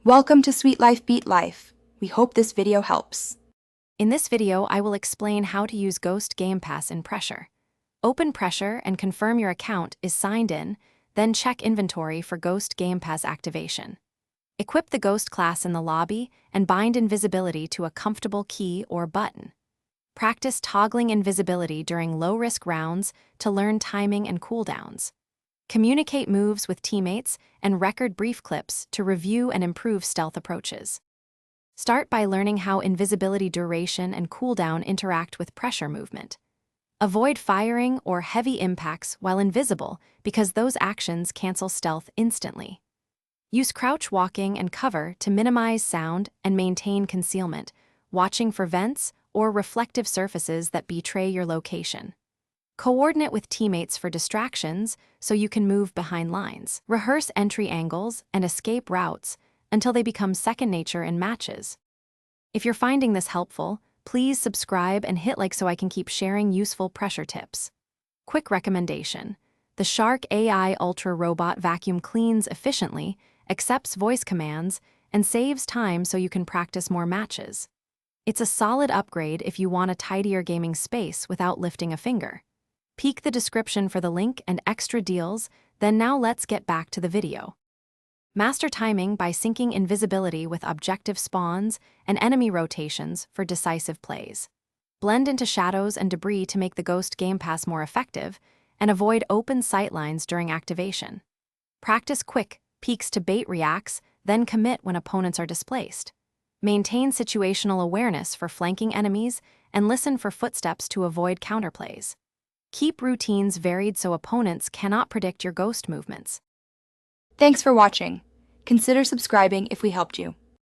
Welcome to Sweet Life Beat Life. We hope this video helps. In this video, I will explain how to use Ghost Game Pass in Pressure. Open Pressure and confirm your account is signed in, then check inventory for Ghost Game Pass activation. Equip the Ghost class in the lobby and bind invisibility to a comfortable key or button. Practice toggling invisibility during low-risk rounds to learn timing and cooldowns. Communicate moves with teammates and record brief clips to review and improve stealth approaches. Start by learning how invisibility duration and cooldown interact with pressure movement. Avoid firing or heavy impacts while invisible because those actions cancel stealth instantly. Use crouch walking and cover to minimize sound and maintain concealment, watching for vents or reflective surfaces that betray your location. Coordinate with teammates for distractions so you can move behind lines. Rehearse entry angles and escape routes until they become second nature in matches. If you're finding this helpful, please subscribe and hit like so I can keep sharing useful pressure tips. Quick recommendation: the Shark AI Ultra Robot vacuum cleans efficiently, accepts voice commands, and saves time so you can practice more matches. It's a solid upgrade if you want a tidier gaming space without lifting a finger. Peek the description for the link and extra deals, then now let's get back to the video. Master timing by syncing invisibility with objective spawns and enemy rotations for decisive plays. Blend into shadows and debris to make the Ghost Game Pass more effective, and avoid open sightlines during activation. Practice quick peeks to bait reacts, then commit when opponents are displaced. Maintain situational awareness for flanking enemies and listen for footsteps to avoid counterplays. Keep routines varied so opponents cannot predict your ghost movements. Thanks for watching. Consider subscribing if we helped you.